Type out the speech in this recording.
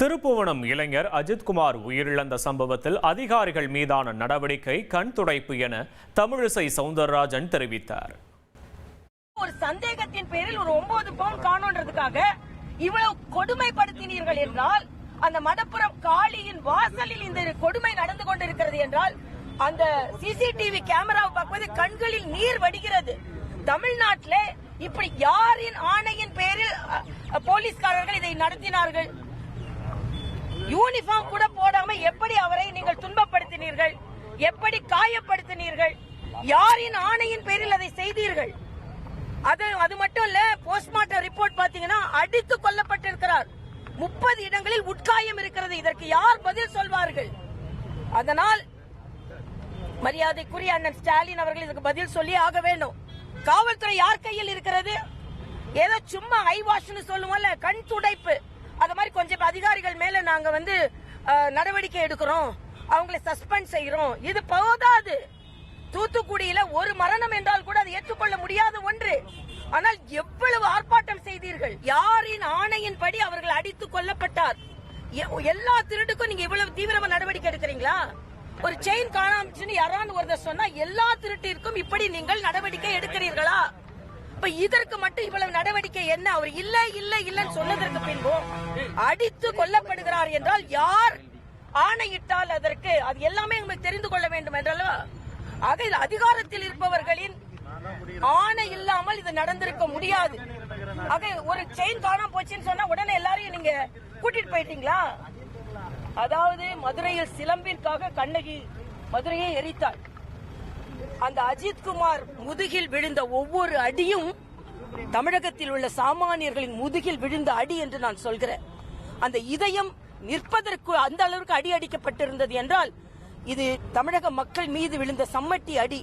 திருப்புவனம் இளைஞர் அஜித்குமார் உயிரிழந்த சம்பவத்தில் அதிகாரிகள் மீதான நடவடிக்கை கண் துடைப்பு என தமிழிசை சவுந்தரராஜன் தெரிவித்தார். ஒரு சந்தேகத்தின் பேரில் ஒரு 9 பவுன் காணோன்றதுக்காக இவ்வளவு கொடுமைப்படுத்தினீர்கள் என்றால், அந்த மடப்புறம் காளியின் வாசலில் இந்த கொடுமை நடந்து கொண்டிருக்கிறது என்றால், அந்த சிசிடிவி கேமராவை பார்க்கும்போது கண்களில் நீர் வடிகிறது. தமிழ்நாட்டில் இப்படி யாரின் ஆணையின் பேரில் போலீஸ்காரர்கள் இதை நடத்தினார்கள்? யூனிஃபார்ம் கூட போடாம எப்படி அவரை நீங்கள் துன்பப்படுத்தினீர்கள்? எப்படி காயப்படுத்தினீர்கள்? யாரின் ஆணையின் பேரில் அதை செய்தீர்கள்? அது மட்டும் இல்ல, போஸ்ட்மார்ட்டம் ரிப்போர்ட் பாத்தீங்கன்னா அடித்து கொல்லப்பட்டிருக்கிறார். 30 இடங்களில் உட்காயம் இருக்கிறது. இதற்கு யார் பதில் சொல்வார்கள்? அதனால் மரியாதைக்குரிய அண்ணன் ஸ்டாலின் அவர்கள் இதுக்கு பதில் சொல்லி ஆக வேண்டும். காவல்துறை யார் கையில் இருக்கிறது? ஏதோ சும்மா ஐ வாஷ்னு சொல்லுவோம்ல, கண் துடைப்பு, அது மாதிரி கொஞ்சம் அதிகாரிகள் மேல நாங்க நடவடிக்கை எடுக்கிறோம், அவங்களை சஸ்பெண்ட் செய்யறோம். இது போதாது. தூத்துக்குடியில ஒரு மரணம் என்றால் கூட அது ஏற்றுக்கொள்ள முடியாத ஒன்று. ஆனால் எவ்வளவு ஆர்ப்பாட்டம் செய்தீர்கள்? யாரின் ஆணையின் படி அவர்கள் அடித்துக் கொல்லப்பட்டார். எல்லா திருட்டுக்கும் நீங்க இவ்வளவு தீவிரமா நடவடிக்கை எடுக்கிறீங்களா? ஒரு செயின் காணாமச்சுன்னு யாரான்னு ஒருத்தர் சொன்னா எல்லா திருட்டிற்கும் இப்படி நீங்கள் நடவடிக்கை எடுக்கிறீர்களா? இப்ப இதற்கு மட்டும் இவ்வளவு நடவடிக்கை என்ன? அவர் இல்ல இல்ல இல்லன்னு சொன்னதற்கு பின்பும் அடித்து கொல்லப்படுகிறார் என்றால் யார் ஆணையிட்டால் அதற்கு அது எல்லாமே உங்களுக்கு தெரிந்து கொள்ள வேண்டும் என்றாலும், ஆக இது அதிகாரத்தில் இருப்பவர்களின் ஆணை இல்லாமல் இது நடந்திருக்க முடியாது. ஆக ஒரு செயின் காணாம போச்சுன்னு சொன்னா உடனே எல்லாரையும் நீங்க கூட்டிட்டு போயிட்டீங்களா? அதாவது மதுரையில் சிலம்பிற்காக கண்ணகி மதுரையை எரித்தாள். அந்த அஜித்குமார் முதுகில் விழுந்த ஒவ்வொரு அடியும் தமிழகத்தில் உள்ள சாமானியர்களின் முதுகில் விழுந்த அடி என்று நான் சொல்கிறேன். அந்த இதயம் நிற்பதற்கு அந்த அளவுக்கு அடி அடிக்கப்பட்டிருந்தது என்றால் இது தமிழக மக்கள் மீது விழுந்த சம்மட்டி அடி.